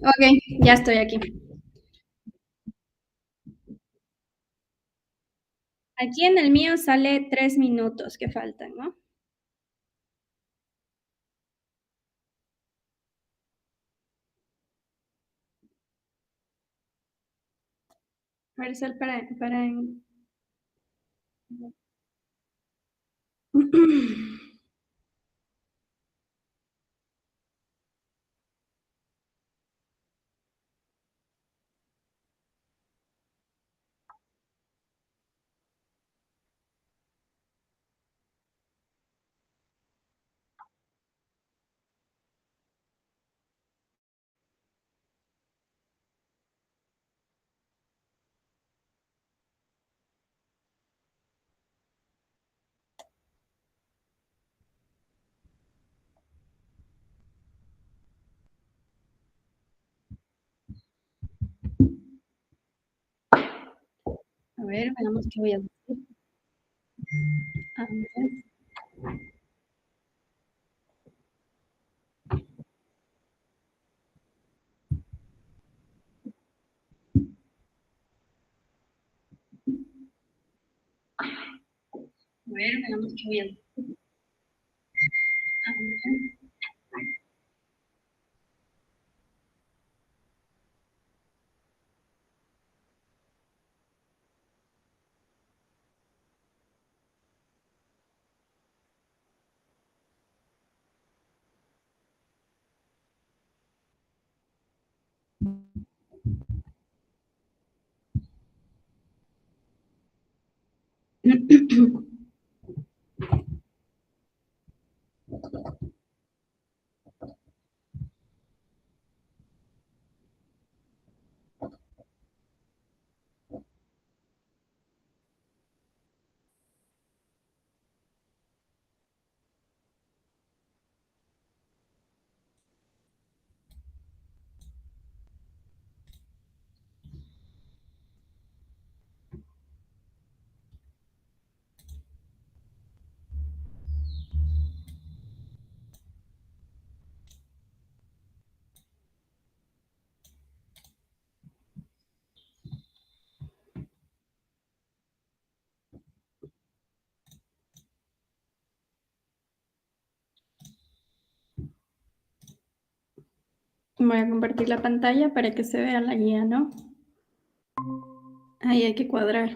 Ok, ya estoy aquí. Aquí en el mío sale 3 minutos que faltan, ¿no? A ver, sal para A ver, veamos qué voy a decir. A ver. A ver, veamos qué voy a decir. A ver. Voy a compartir la pantalla para que se vea la guía, ¿no? Ahí hay que cuadrar.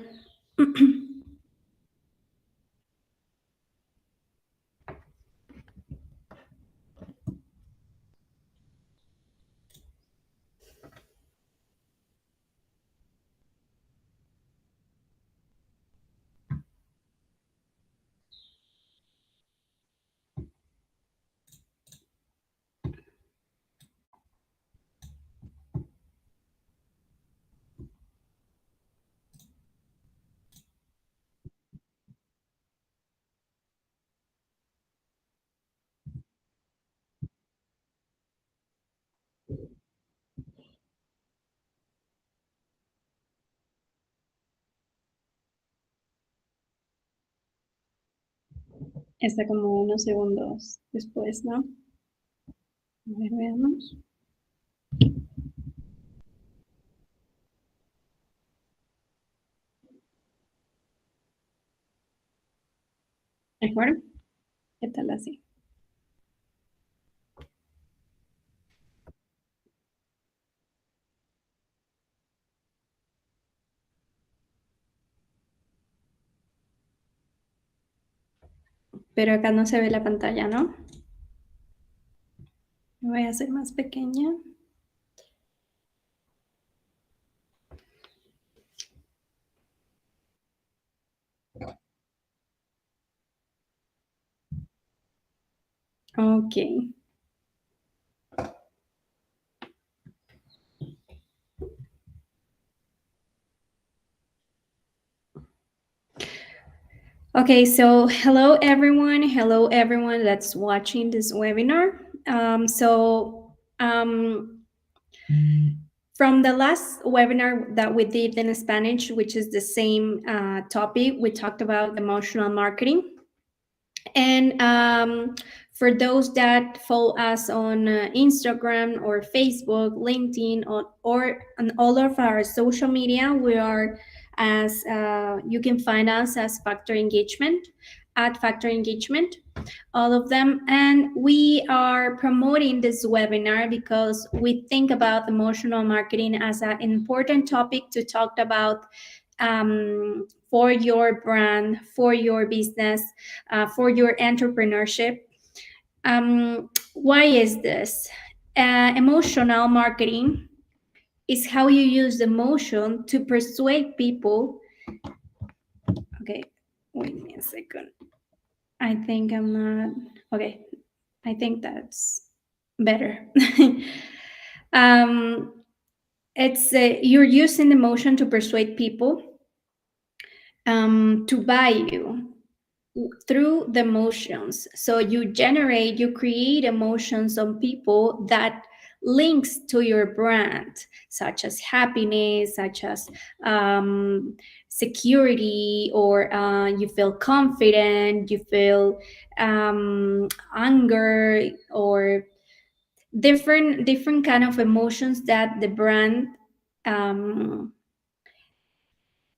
Está como unos segundos después, ¿no? A ver, veamos. ¿Mejor? ¿Qué tal así? Pero acá no se ve la pantalla, ¿no? Voy a hacer más pequeña. Ok. Okay, so hello everyone that's watching this webinar. From the last webinar that we did in Spanish, which is the same topic, we talked about emotional marketing. And For those that follow us on Instagram or Facebook, LinkedIn, or on all of our social media, we are as you can find us as Factor Engagement, at Factor Engagement, all of them. And we are promoting this webinar because we think about emotional marketing as an important topic to talk about for your brand, for your business, for your entrepreneurship. Why is this? Emotional marketing is how you use emotion to persuade people. Okay, wait me a second. I think I'm not. Okay, I think that's better. um, it's you're using emotion to persuade people to buy you through the emotions. So you create emotions on people that links to your brand, such as happiness, such as security, or you feel confident, you feel anger, or different kind of emotions that the brand um,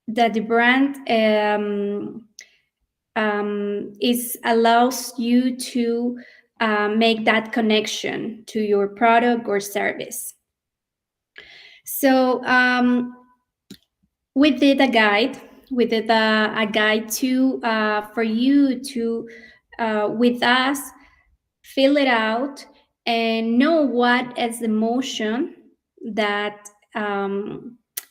that the brand is allows you to make that connection to your product or service. So we did a guide. We did a guide to for you to with us fill it out and know what is the emotion that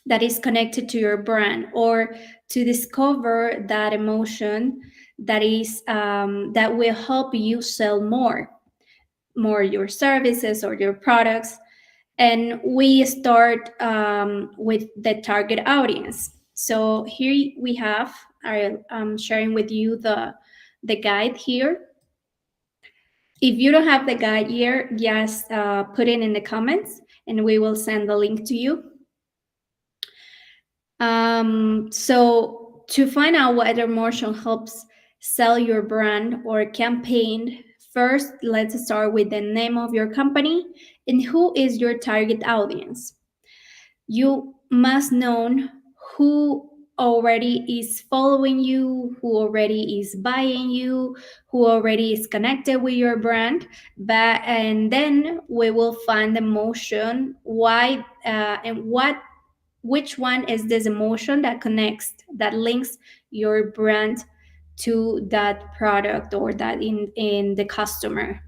that is connected to your brand, or to discover that emotion that is that will help you sell more your services or your products. And we start with the target audience. So here we have, I'm sharing with you the guide here. If you don't have the guide here, just put it in the comments and we will send the link to you. So to find out whether emotion helps sell your brand or campaign, first let's start with the name of your company and who is your target audience. You must know who already is following you, who already is buying you, who already is connected with your brand. And then we will find the emotion, why and which one is this emotion that connects, that links your brand to that product or that in the customer.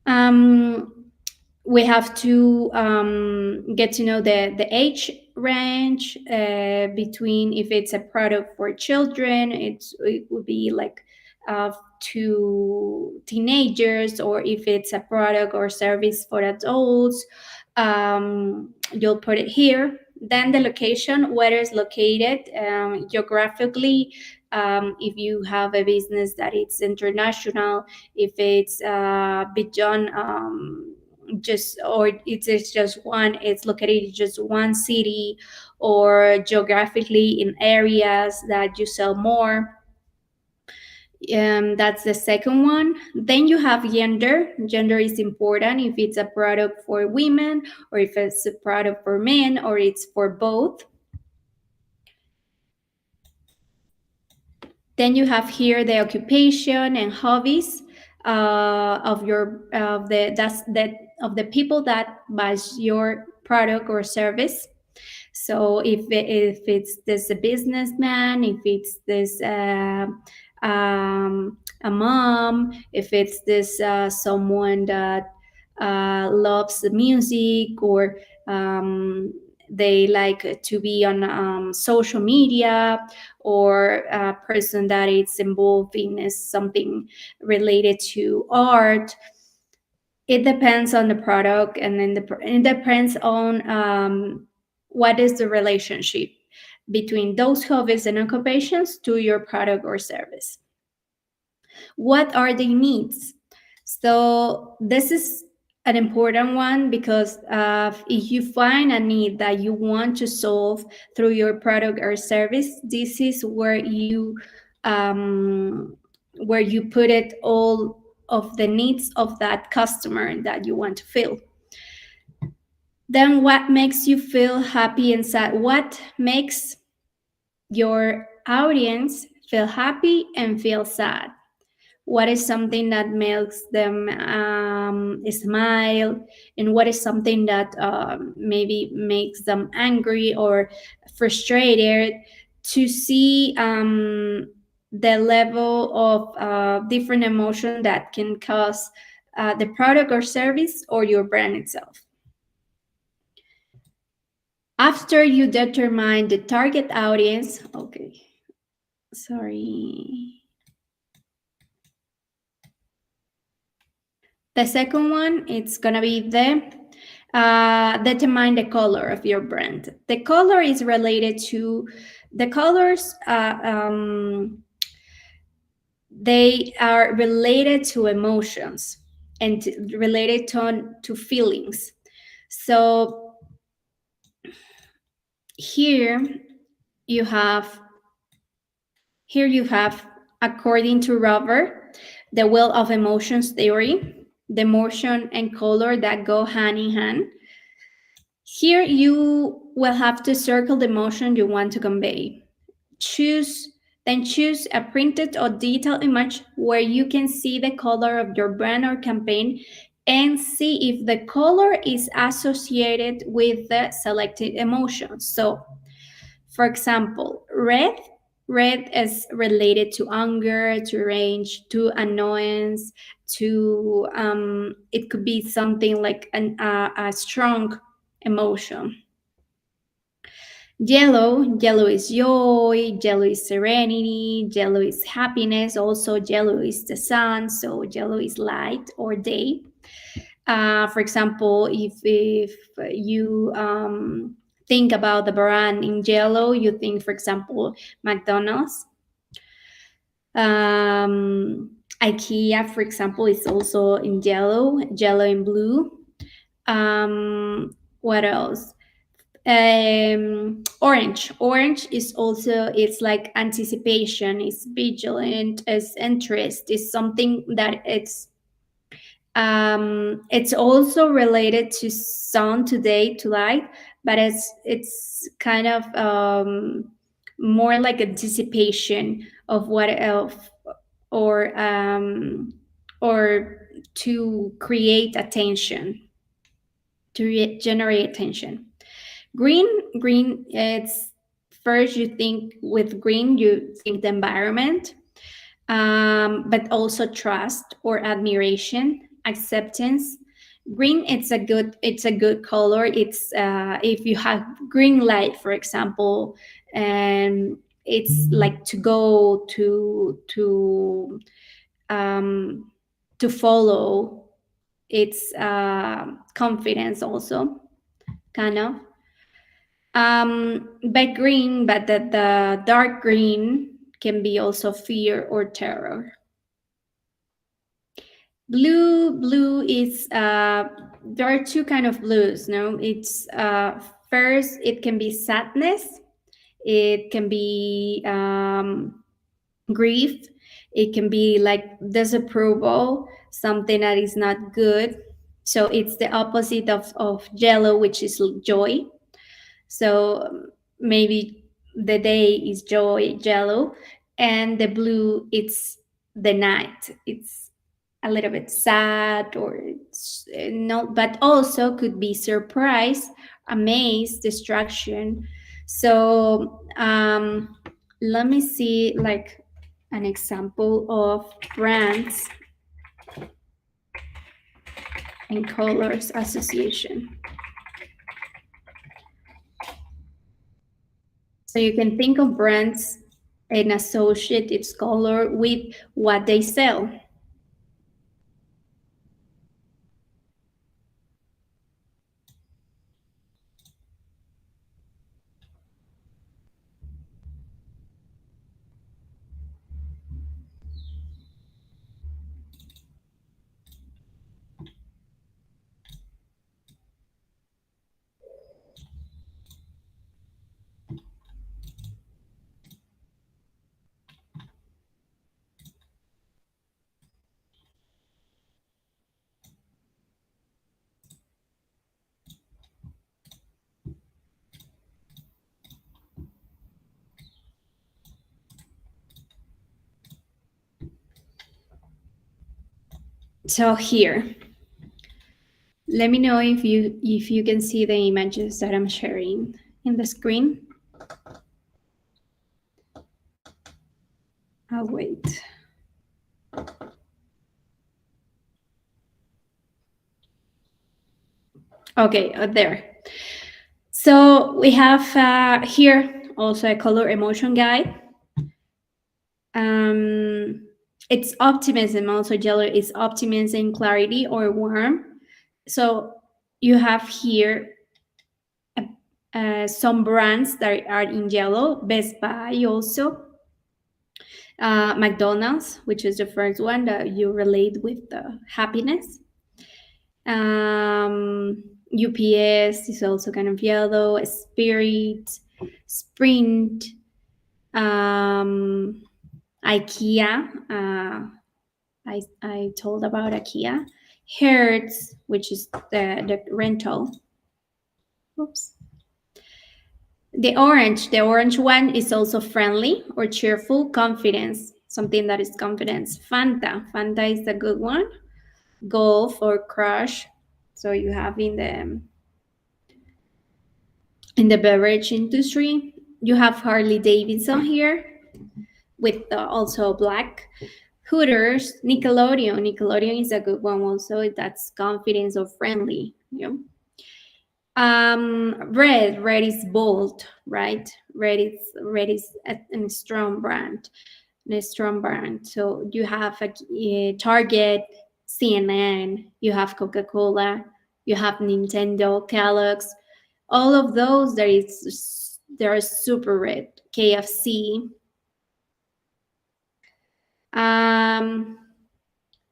We have to get to know the age range between, if it's a product for children, it would be like to teenagers, or if it's a product or service for adults, you'll put it here. Then the location, where it's located geographically, if you have a business that it's international, if it's beyond just, or it's just one, it's located in just one city, or geographically in areas that you sell more. That's the second one. Then you have gender. Gender is important, if it's a product for women, or if it's a product for men, or it's for both. Then you have here the occupation and hobbies of the people that buys your product or service. So if it's this a businessman, if it's this a mom, if it's this someone that loves the music, or they like to be on social media, or a person that is involved in something related to art. It depends on the product, and then it depends on what is the relationship between those hobbies and occupations to your product or service. What are the needs? So this is an important one, because if you find a need that you want to solve through your product or service, this is where you where you put it all of the needs of that customer that you want to fill. Then what makes you feel happy and sad? What makes your audience feel happy and feel sad? What is something that makes them smile, and what is something that maybe makes them angry or frustrated? To see the level of different emotion that can cause the product or service or your brand itself. After you determine the target audience, okay, sorry. The second one, it's gonna be the determine the color of your brand. The color is related to the colors. They are related to emotions and related to feelings. So here you have according to Robert, the wheel of emotions theory, the emotion and color that go hand in hand. Here you will have to circle the emotion you want to convey. Choose a printed or detailed image where you can see the color of your brand or campaign and see if the color is associated with the selected emotion. So, for example, red is related to anger, to rage, to annoyance, to it could be something like a strong emotion. Yellow is joy, yellow is serenity, yellow is happiness. Also, yellow is the sun, so yellow is light or day. For example, if you think about the brand in yellow, you think, for example, McDonald's. IKEA, for example, is also in yellow and blue. What else? Orange is also, it's like anticipation, it's vigilant, it's interest, it's something that it's also related to sun, today, to light, but it's kind of more like anticipation of what else, or to create attention, to generate attention. Green, it's first you think with green, you think the environment, but also trust or admiration, acceptance. Green, it's a good color. It's if you have green light, for example, and it's like to go to follow. It's confidence also, kind of. But the dark green can be also fear or terror. Blue is there are two kind of blues. No, it's first it can be sadness, it can be grief, it can be like disapproval, something that is not good. So it's the opposite of yellow, which is joy. So maybe the day is joy, yellow, and the blue, it's the night. It's a little bit sad, or it's not, but also could be surprise, amaze, distraction. So let me see like an example of brands and colors association. So you can think of brands and associate its color with what they sell. So here, let me know if you can see the images that I'm sharing in the screen. I'll wait. Okay, there. So we have here also a color emotion guide. Um, it's optimism. Also, yellow is optimism, clarity, or warm. So you have here some brands that are in yellow. Best Buy also. McDonald's, which is the first one that you relate with the happiness. UPS is also kind of yellow. Spirit, Sprint, IKEA. I told about IKEA. Hertz, which is the rental. Oops. The orange one is also friendly or cheerful, confidence, something that is confidence. Fanta is a good one. Golf or crush. So you have in the beverage industry, you have Harley Davidson here with also black. Hooters, Nickelodeon is a good one also. That's confidence or friendly. You know? Red is bold, right? Red is a strong brand, a strong brand. So you have a Target, CNN, you have Coca-Cola, you have Nintendo, Kellogg's. All of those they are super red. KFC. Um,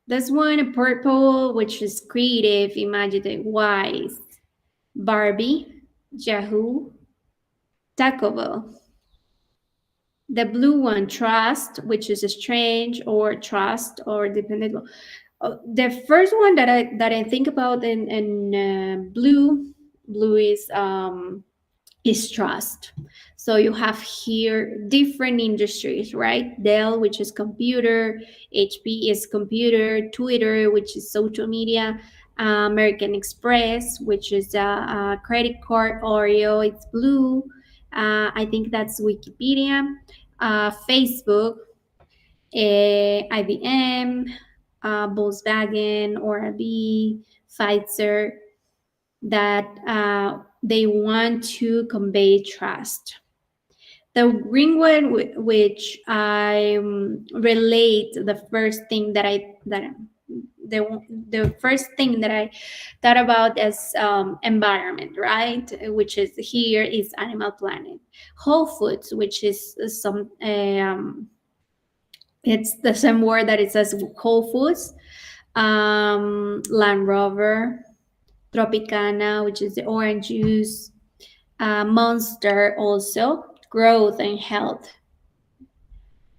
there's one purple, which is creative, imaginative, wise. Barbie, Yahoo, Taco Bell. The blue one, trust, which is strange or trust or dependable. The first one that I think about in blue is trust. So you have here different industries, right? Dell, which is computer, HP is computer, Twitter, which is social media, American Express, which is a credit card, Oreo, it's blue. I think that's Wikipedia, Facebook, IBM, Volkswagen, ORB, Pfizer, that they want to convey trust. The green one, which I relate, the first thing the first thing that I thought about is environment, right? Which is here is Animal Planet. Whole Foods, which is some it's the same word that it says Whole Foods. Land Rover, Tropicana, which is the orange juice, Monster also, growth and health.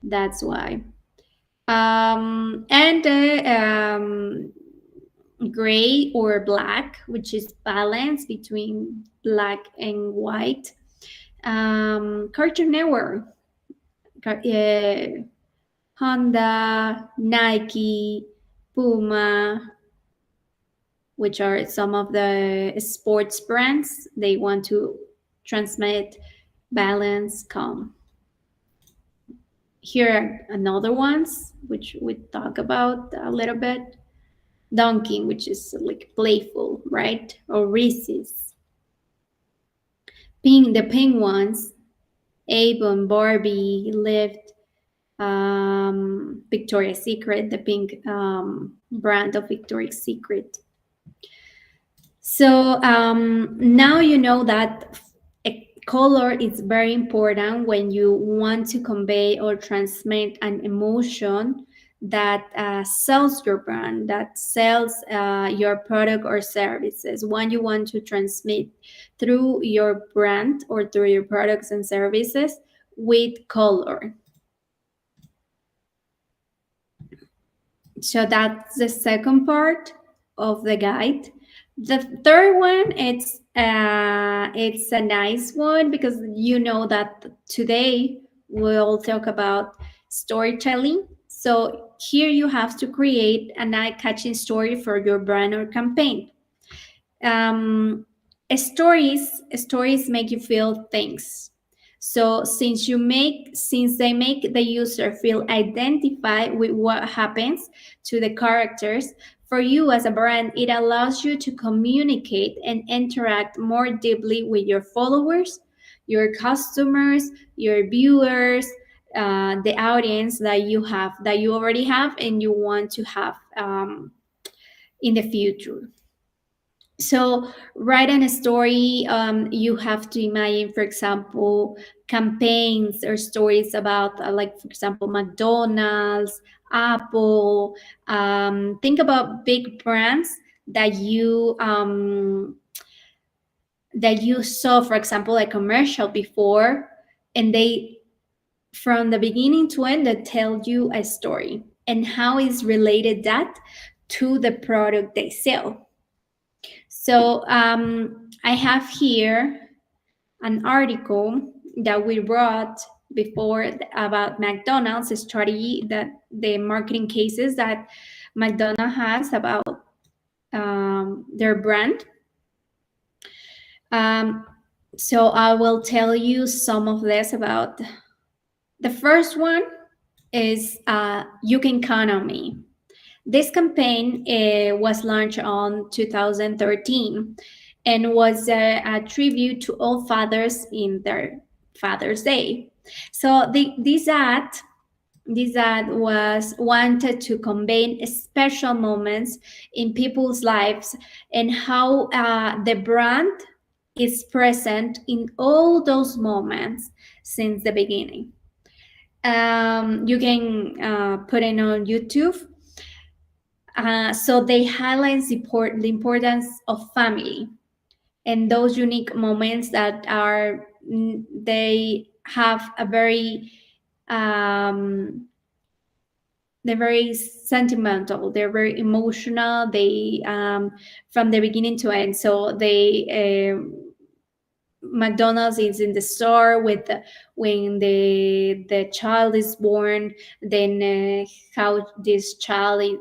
That's why. And gray or black, which is balance between black and white. Cartoon Network, Honda, Nike, Puma, which are some of the sports brands. They want to transmit balance, calm. Here are another ones, which we talk about a little bit. Donkey, which is like playful, right? Or Reese's. The pink ones, Avon, Barbie, Lyft, Victoria's Secret, the pink brand of Victoria's Secret. So now you know that a color is very important when you want to convey or transmit an emotion that sells your brand, that sells your product or services. When you want to transmit through your brand or through your products and services with color. So that's the second part of the guide. The third one, it's a nice one because you know that today we'll talk about storytelling. So here you have to create an eye-catching story for your brand or campaign. um, stories make you feel things. So since they make the user feel identified with what happens to the characters, for you as a brand, it allows you to communicate and interact more deeply with your followers, your customers, your viewers, the audience that you already have and you want to have in the future. So writing a story, you have to imagine, for example, campaigns or stories about, like, for example, McDonald's, Apple. Think about big brands that you saw, for example, a commercial before, and they, from the beginning to end, they tell you a story and how is related that to the product they sell. So I have here an article that we wrote before about McDonald's strategy, that the marketing cases that McDonald's has about their brand. Um, so I will tell you some of this about. The first one is You Can Count on Me. This campaign was launched on 2013 and was a tribute to all fathers in their Father's Day. So this ad was wanted to convey special moments in people's lives and how the brand is present in all those moments since the beginning. You can put it on YouTube. So they highlight the importance of family and those unique moments that are they have a very they're very sentimental, they're very emotional, they from the beginning to end. So they McDonald's is in the store with when the child is born, then how this child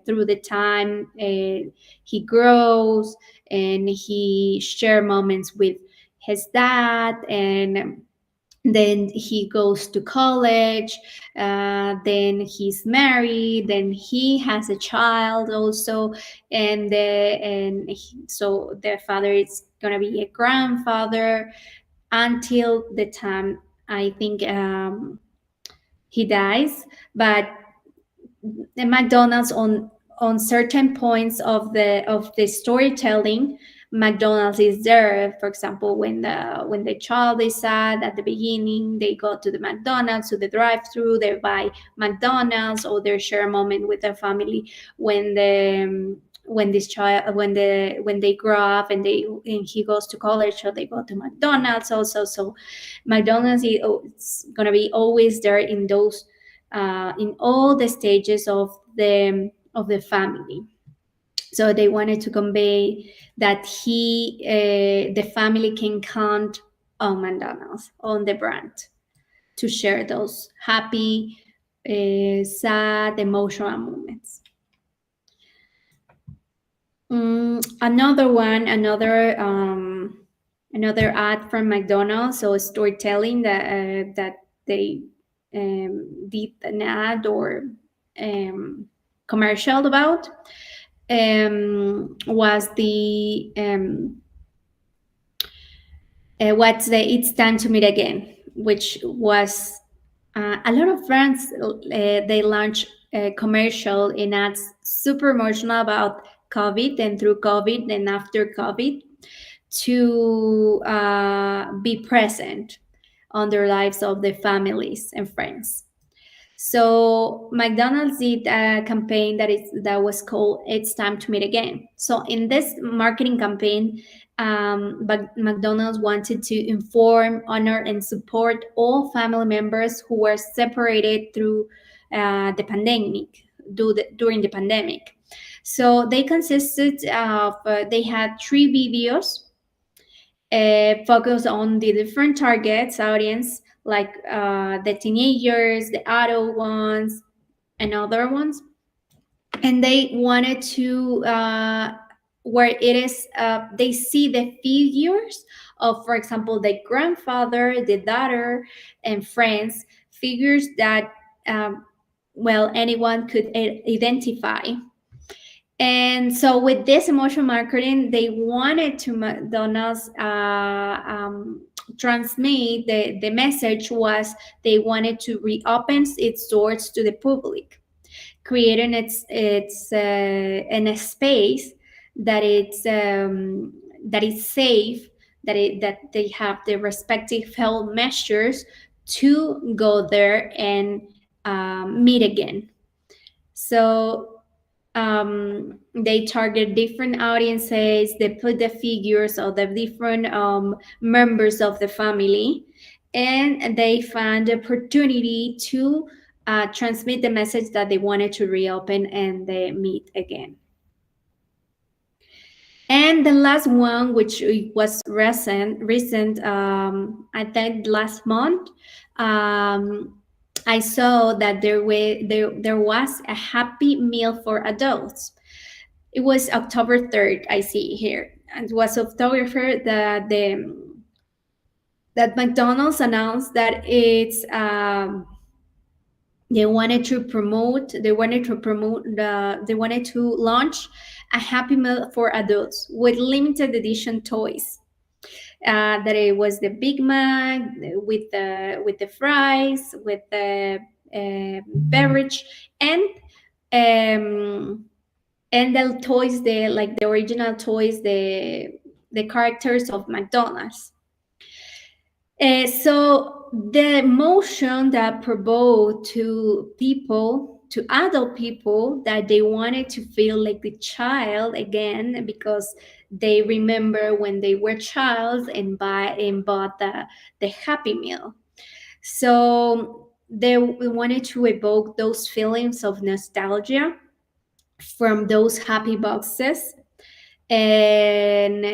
through the time he grows and he share moments with his dad, and then he goes to college, then he's married, then he has a child also, so the father is gonna be a grandfather until the time, I think, he dies. But the McDonald's, on certain points of the storytelling, McDonald's is there. For example, when the child is sad at the beginning, they go to the McDonald's, to the drive-through, they buy McDonald's, or they share a moment with their family when when this child when they grow up and he goes to college, so they go to McDonald's also. So McDonald's is gonna be always there in all the stages of the family. So they wanted to convey that the family can count on McDonald's, on the brand, to share those happy, sad, emotional moments. Another ad from McDonald's, so storytelling that they did an ad or commercial about, was the what's the It's Time to Meet Again, which was a lot of brands, they launch a commercial and ads super emotional about COVID and through COVID and after COVID, to be present on their lives of their families and friends. So McDonald's did a campaign that was called "It's Time to Meet Again." So in this marketing campaign, McDonald's wanted to inform, honor, and support all family members who were separated through the pandemic, during the pandemic. So they consisted of they had 3 videos focused on the different targets audience, like the teenagers, the adult ones, and other ones, and they wanted to where it is they see the figures of, for example, the grandfather, the daughter, and friends, figures that um, well, anyone could identify. And so with this emotional marketing, they wanted to McDonald's transmit the message was they wanted to reopen its doors to the public, creating its in a space that it's safe, that they have the respective health measures to go there and meet again. So they target different audiences. They put the figures of the different members of the family, and they found the opportunity to transmit the message that they wanted to reopen and they meet again. And the last one, which was recent, I think last month, I saw that there was a Happy Meal for adults. It was October 3rd. I see here. It was October 3rd that McDonald's announced that they wanted to launch a Happy Meal for adults with limited edition toys. That it was the Big Mac with the fries, with the beverage, um, and the toys, the original toys, the characters of McDonald's. So the emotion that provoked to adult people, that they wanted to feel like the child again, because they remember when they were child and bought the Happy Meal. So they wanted to evoke those feelings of nostalgia from those happy boxes, and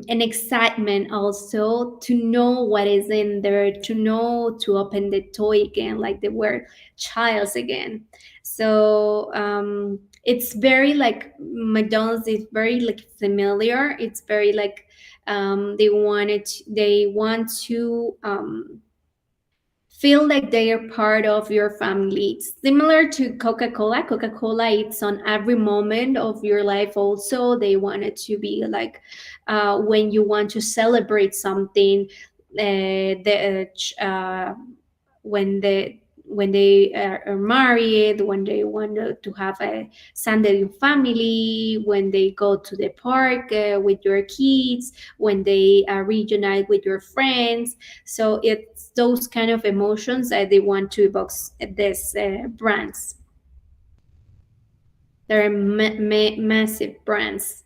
excitement also to know what is in there, to know, to open the toy again, like they were childs again. So it's very like McDonald's is very like familiar. It's very like they want to feel like they are part of your family. It's similar to Coca-Cola. Coca-Cola, it's on every moment of your life also. They want it to be like when you want to celebrate something, when they are married, when they want to have a Sunday family, when they go to the park with your kids, when they reunite with your friends. So it's those kind of emotions that they want to evoke these brands. They're massive brands.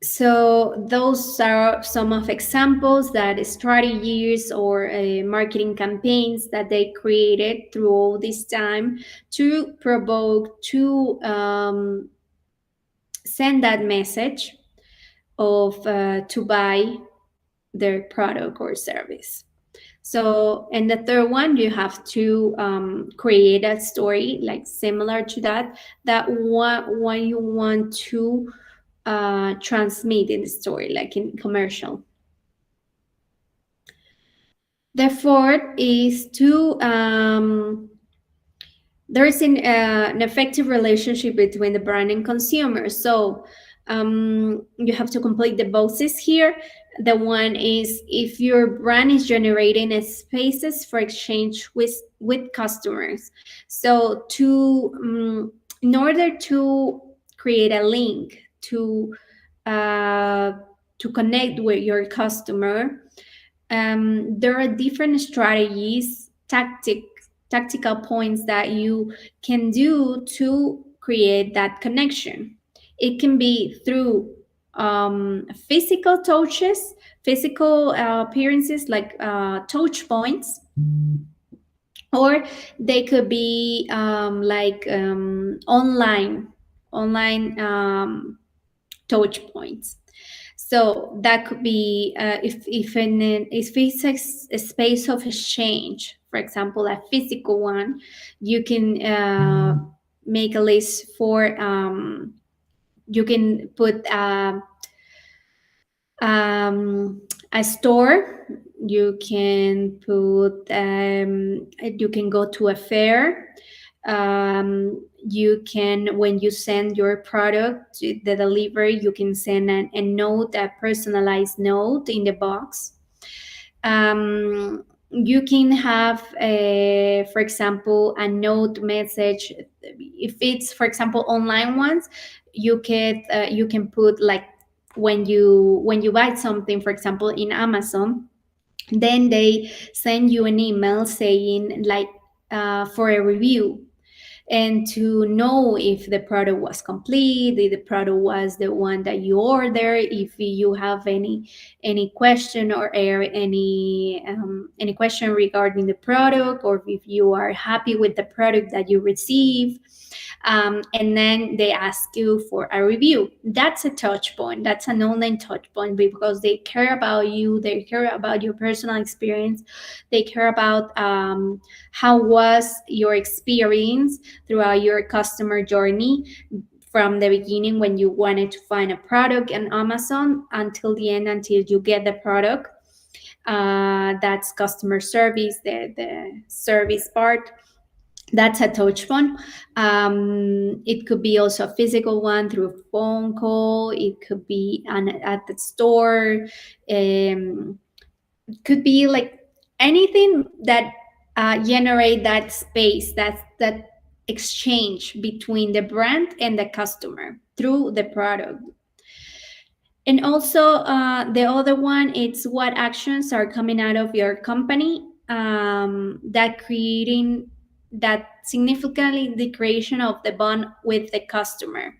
So those are some of examples that strategies or marketing campaigns that they created through all this time to provoke, to send that message of to buy their product or service. So, and the third one, you have to create a story like similar to that what you want to transmit in the story, like in commercial. The fourth is to there is an effective relationship between the brand and consumer. So you have to complete the boxes here. The one is if your brand is generating a spaces for exchange with customers. So in order to create a link to connect with your customer, there are different strategies, tactical points that you can do to create that connection. It can be through physical touches, physical appearances, like touch points, or they could be online touch points. So that could be if it's a space of exchange, for example, a physical one, you can make a list for you can put um, a store. You can put you can go to a fair. You can, when you send your product to the delivery, you can send a note, a personalized note in the box. You can have for example, a note message. If it's, for example, online ones, you can put like, when you buy something, for example, in Amazon, then they send you an email saying like, for a review, and to know if the product was complete, if the product was the one that you ordered, if you have any question or any question regarding the product, or if you are happy with the product that you receive. And then they ask you for a review. That's a touch point. That's an online touch point, because they care about you. They care about your personal experience. They care about how was your experience throughout your customer journey, from the beginning when you wanted to find a product on Amazon until the end, until you get the product. That's customer service, the service part. That's a touch point. It could be also a physical one through a phone call. It could be at the store. It could be like anything that generate that space, that exchange between the brand and the customer through the product. And also, the other one, it's what actions are coming out of your company, that creating that significantly the creation of the bond with the customer.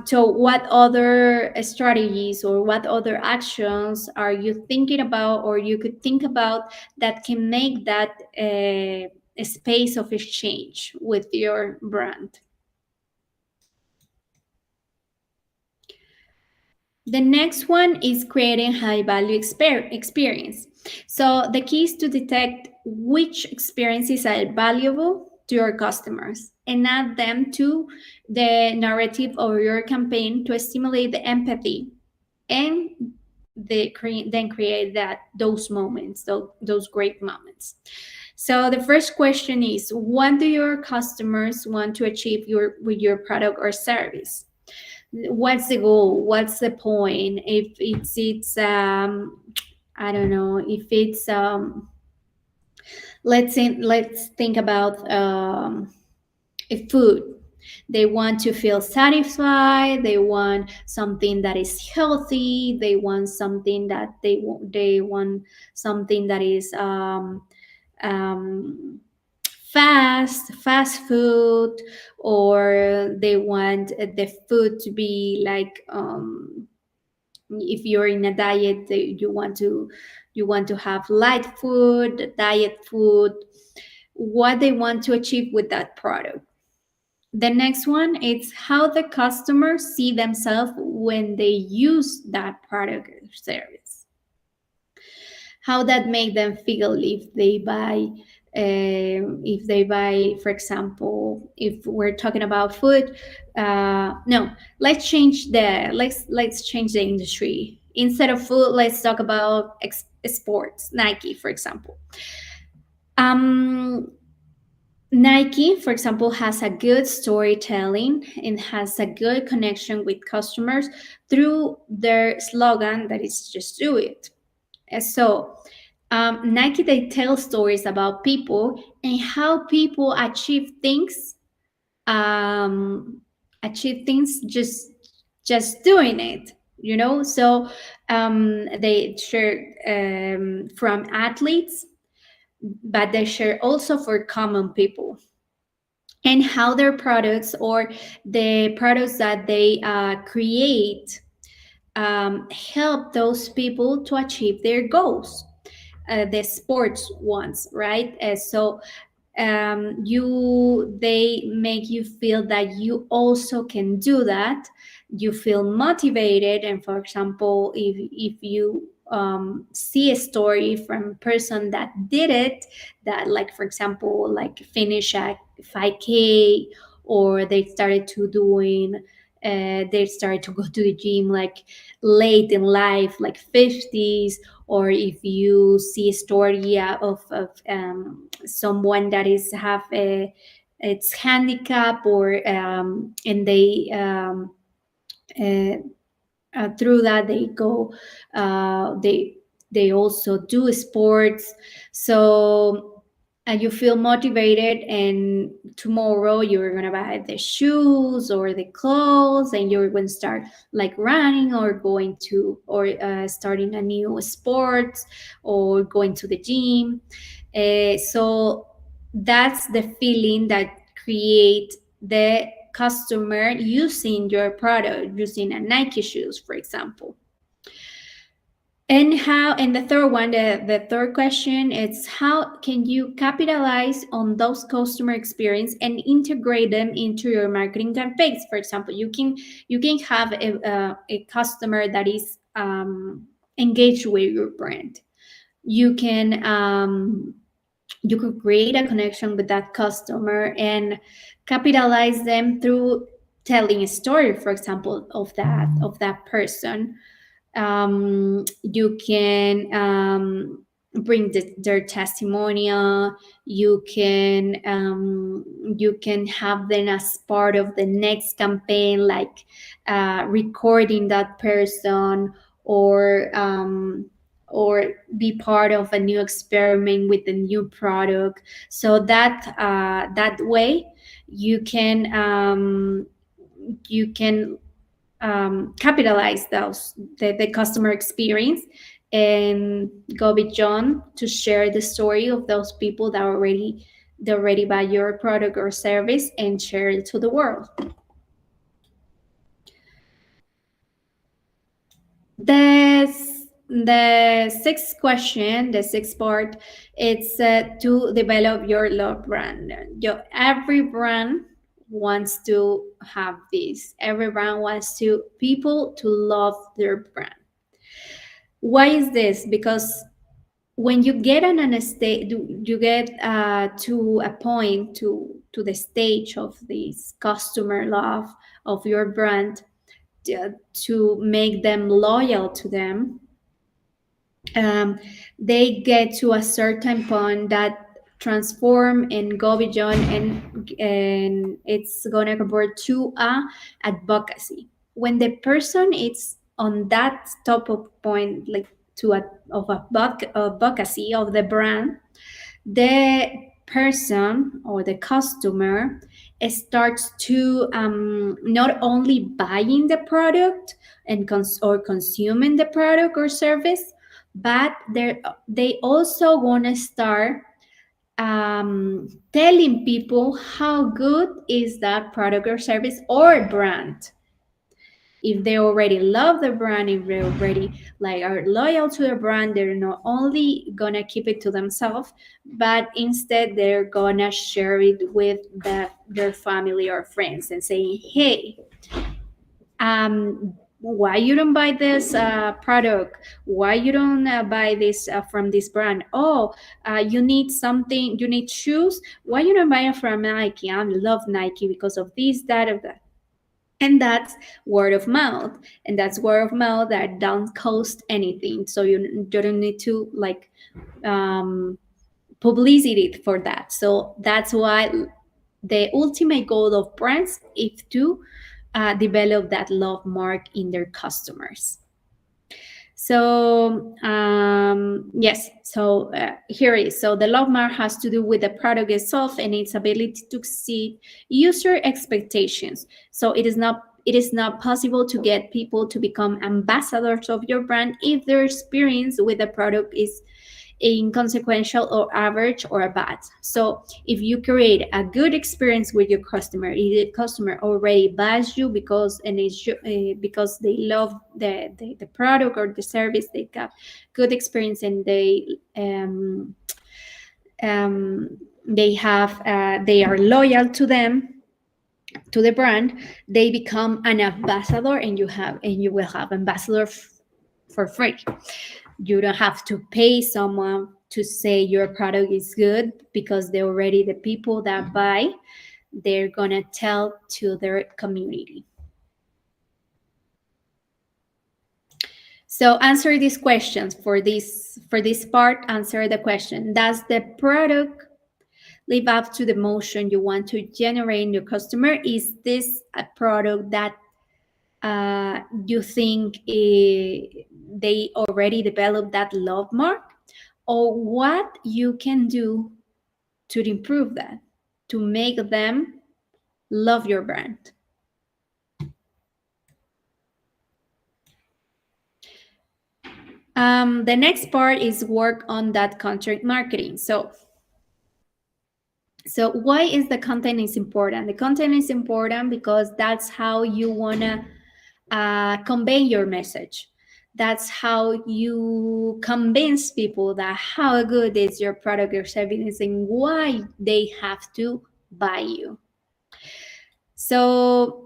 So, what other strategies or what other actions are you thinking about, or you could think about, that can make that a space of exchange with your brand? The next one is creating high value experience. So the key is to detect which experiences are valuable to your customers and add them to the narrative of your campaign to stimulate the empathy, and then create those moments, those great moments. So the first question is, what do your customers want to achieve with your product or service? What's the goal? What's the point? If it's I don't know, if it's let's think about a food. They want to feel satisfied. They want something that is healthy. They want something that they want something that is um, fast food, or they want the food to be like, if you're in a diet, you want to have light food, diet food. What they want to achieve with that product. The next one is how the customers see themselves when they use that product or service. How that make them feel if they buy, for example, if we're talking about food. No, let's change the industry. Instead of food, let's talk about sports. Nike, for example. um Nike, for example, has a good storytelling and has a good connection with customers through their slogan that is just do it. So, Nike, they tell stories about people and how people um, achieve things just doing it. So they share from athletes, but they share also for common people, and how their products or the products that they create help those people to achieve their goals, the sports ones, right? So They make you feel that you also can do that. You feel motivated, and for example, if you see a story from a person that did it, that, like, for example, like finish at 5K, or they started to go to the gym like late in life, like 50s. Or if you see a story of someone that is have a it's handicap, or and uh, through that they go, they also do sports. So you feel motivated, and tomorrow you're gonna buy the shoes or the clothes, and you're going to start like running, or going to, or starting a new sport, or going to the gym. So that's the feeling that create the customer using your product, using a Nike shoes, for example. And the third one, the third question, is how can you capitalize on those customer experience and integrate them into your marketing campaigns? For example, you can have a customer that is engaged with your brand. You can you could create a connection with that customer and capitalize them through telling a story, for example, of that person. You can bring their testimonial. You can have them as part of the next campaign, like recording that person, or be part of a new experiment with a new product. So that way you can capitalize the customer experience, and go beyond to share the story of those people that already buy your product or service, and share it to the world. The sixth question, the sixth part, it's to develop your love brand. Every brand wants to have this. Every brand wants to people to love their brand. Why is this? Because when you get on a stage, you get to a point, to the stage of this customer love of your brand, to make them loyal to them. They get to a certain point that transform and go beyond, and it's gonna convert to a advocacy. When the person is on that top of point, like to a of a advocacy of the brand, the person or the customer starts to not only buying the product and or consuming the product or service, but they also want to start telling people how good is that product or service or brand. If they already love the brand, if they already like are loyal to the brand, they're not only gonna keep it to themselves, but instead they're gonna share it with their family or friends, and saying, hey, why you don't buy this product? Why you don't buy this from this brand? Oh, you need something, you need shoes. Why you don't buy it from Nike? I love Nike because of this, that, of that. And that's word of mouth, and that's word of mouth that don't cost anything, so you don't need to like um, publicity for that. So that's why the ultimate goal of brands is to develop that love mark in their customers. So yes, so here is, so the love mark has to do with the product itself and its ability to exceed user expectations. So it is not possible to get people to become ambassadors of your brand if their experience with the product is inconsequential or average or bad. So if you create a good experience with your customer, if the customer already buys you because they love the product or the service, they got good experience, and they they are loyal to them, to the brand, they become an ambassador, and you will have ambassador for free. You don't have to pay someone to say your product is good, because they're already the people that buy, they're gonna tell to their community. So answer these questions for this part. Answer the question: does the product live up to the emotion you want to generate in your customer? Is this a product that you think they already developed that love mark, or what you can do to improve that, to make them love your brand? The next part is work on that content marketing. So why is the content is important? The content is important because that's how you wanna convey your message. That's how you convince people that how good is your product or service and why they have to buy you. So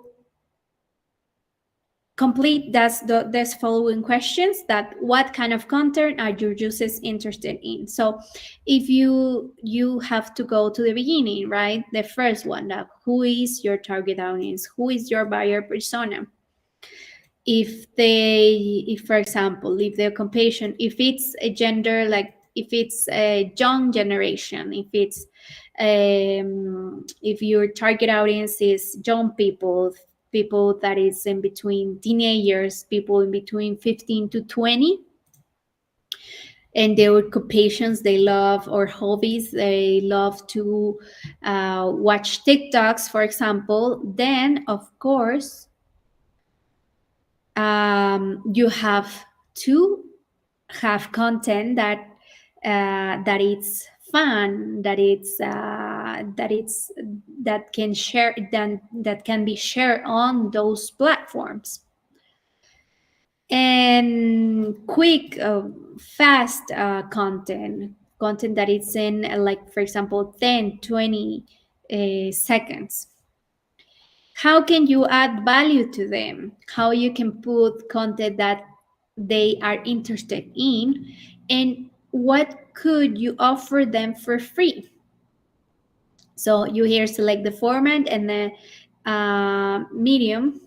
complete this following questions: that what kind of content are your users interested in? So if you have to go to the beginning, right? The first one, that who is your target audience, who is your buyer persona. If for example, if the occupation, if it's a gender, like if it's a young generation, if your target audience is young people, people that is in between teenagers, people in between 15 to 20, and their occupations they love, or hobbies, they love to watch TikToks, for example, then of course you have to have content that it's fun, that can share, that can be shared on those platforms, and quick, fast content that it's in, like for example 10, 20 seconds. How can you add value to them? How you can put content that they are interested in, and what could you offer them for free? So you here select the format and the medium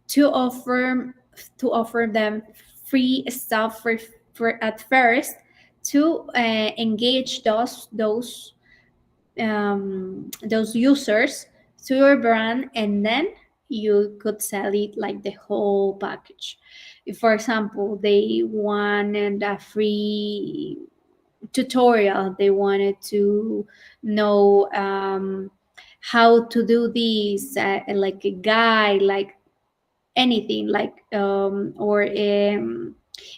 to offer them free stuff for at first, to engage those users to your brand, and then you could sell it like the whole package. If for example they wanted a free tutorial, they wanted to know how to do this, like a guide, like anything, like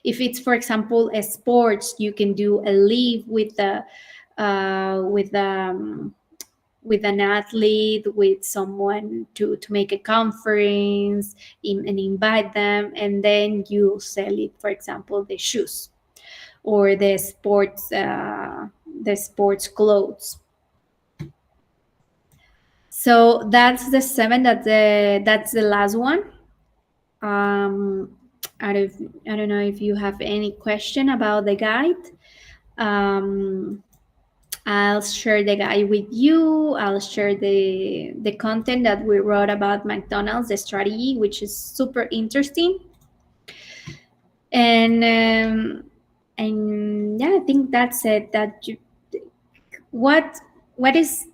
if it's for example a sports, you can do a live with the with with an athlete, with someone to make a conference and invite them, and then you sell it, for example the shoes or the sports clothes. So that's the seven. That's the last one. um I don't know if you have any question about the guide. um I'll share the guide with you. I'll share the content that we wrote about McDonald's, the strategy, which is super interesting. And yeah, I think that's it. What what is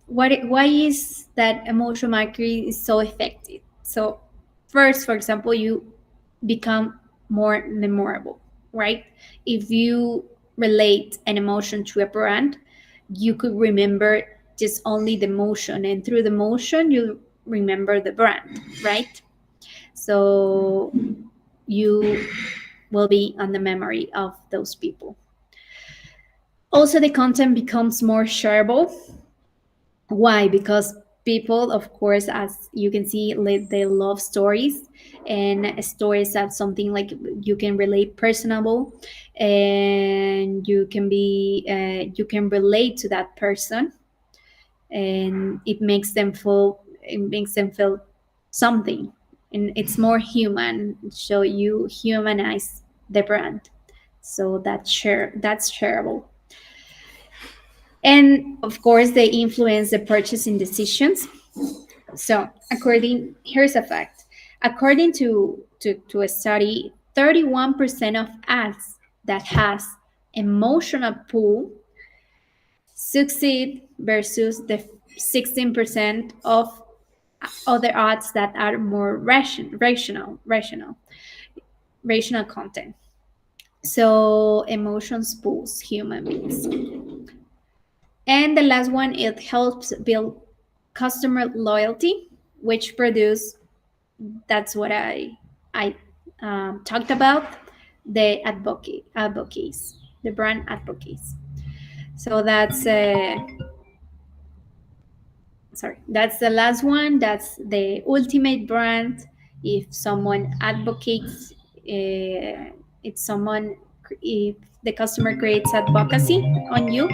why is that emotional marketing is so effective? So first, for example, you become more memorable, right? If you relate an emotion to a brand, you could remember just only the emotion, and through the emotion you remember the brand, right? So you will be on the memory of those people. Also, the content becomes more shareable. Why? Because people, of course, as you can see, they love stories, and stories have something like you can relate personable, and you can relate to that person, and it makes them feel something, and it's more human, so you humanize the brand, so that's shareable. And of course they influence the purchasing decisions. So here's a fact: according to a study, 31% of ads that has emotional pull succeed versus the 16% of other ads that are more rational content. So emotions pulls human beings. And the last one, it helps build customer loyalty, which produce, that's what I talked about, the advocates, the brand advocates. So that's that's the last one. That's the ultimate brand. If someone advocates, if someone, if the customer creates advocacy on you,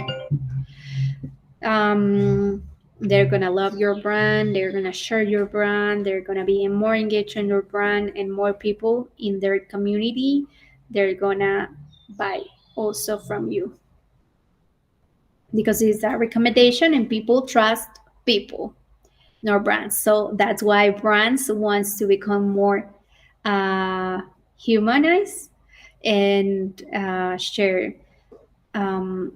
um, they're gonna love your brand. They're gonna share your brand. They're gonna be more engaged in your brand, and more people in their community, they're gonna buy also from you, because it's a recommendation, and people trust people, nor brands. So that's why brands wants to become more uh, humanized, and share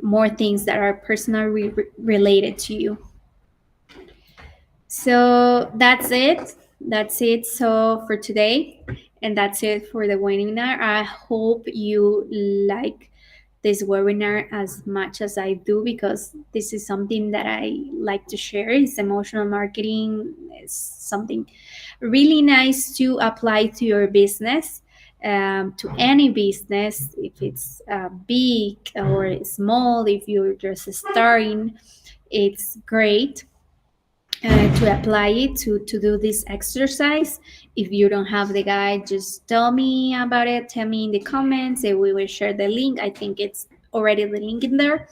more things that are personally related to you. So that's it. That's it. So for today, and that's it for the webinar. I hope you like this webinar as much as I do, because this is something that I like to share. It's emotional marketing. It's something really nice to apply to your business, to any business, if it's big or small. If you're just starting, it's great to apply it, to do this exercise. If you don't have the guide, just tell me about it. Tell me in the comments, and we will share the link. I think it's already the link in there.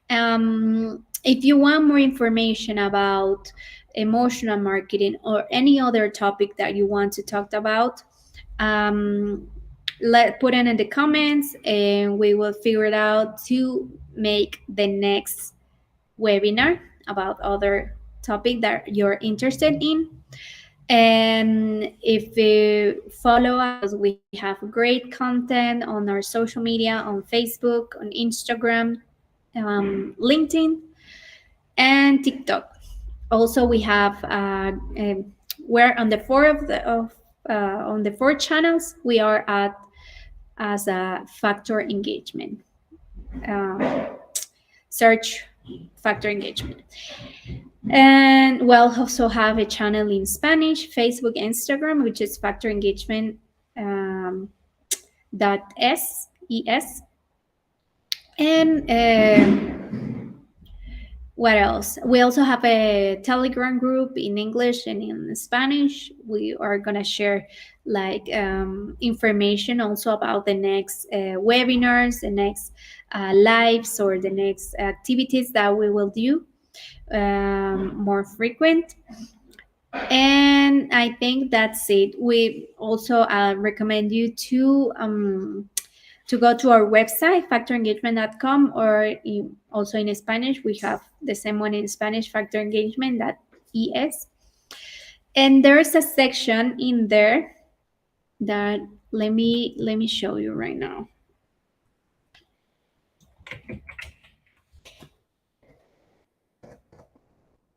If you want more information about emotional marketing or any other topic that you want to talk about, um, let put it in the comments, and we will figure it out to make the next webinar about other topic that you're interested in. And if you follow us, we have great content on our social media, on Facebook, on Instagram, LinkedIn, and TikTok. Also, we have we're on the on the four channels. We are at as a factor engagement. Search factor engagement. And we'll also have a channel in Spanish, Facebook, Instagram, which is Factor Engagement .es. And what else? We also have a Telegram group in English and in Spanish. We are gonna share like information also about the next webinars, the next lives, or the next activities that we will do more frequent. And I think that's it. We also recommend you to go to our website, factorengagement.com, or also in Spanish, we have the same one in Spanish, factorengagement.es. And there's a section in there that let me show you right now.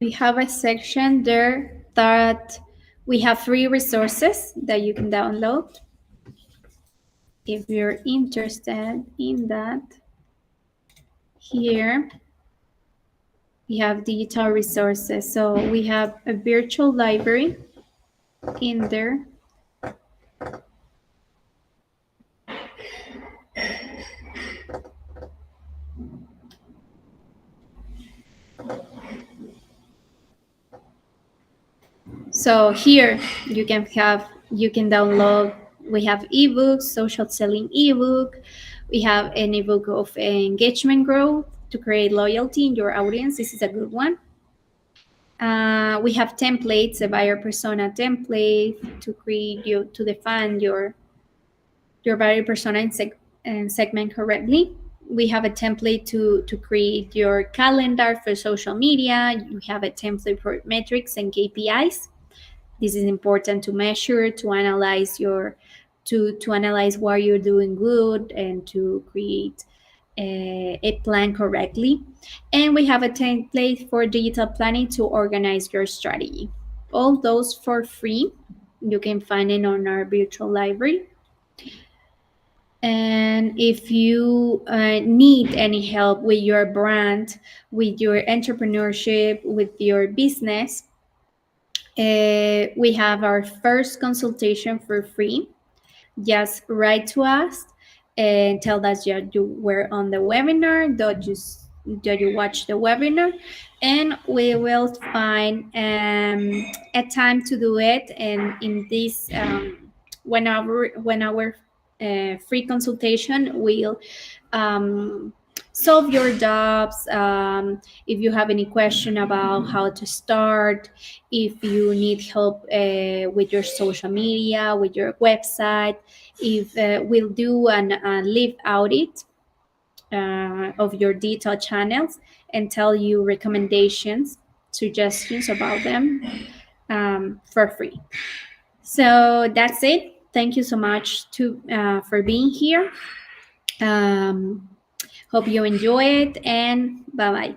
We have a section there that we have free resources that you can download if you're interested in that. Here we have digital resources. So we have a virtual library in there. So here you can download. We have ebooks, social selling ebook. We have an ebook of engagement growth to create loyalty in your audience. This is a good one. We have templates, a buyer persona template to create you to define your buyer persona and segment correctly. We have a template to create your calendar for social media. You have a template for metrics and KPIs. This is important to measure, to analyze to analyze what you're doing good and to create a plan correctly. And we have a template for digital planning to organize your strategy. All those for free. You can find it on our virtual library. And if you need any help with your brand, with your entrepreneurship, with your business, we have our first consultation for free. Just write to us and tell us that you were on the webinar, that you watched the webinar, and we will find a time to do it. And in this when our free consultation will um, solve your doubts. If you have any question about how to start, if you need help with your social media, with your website, if we'll do an live audit of your digital channels and tell you recommendations, suggestions about them for free. So that's it. Thank you so much for being here. Um, Hope you enjoy it, and bye bye.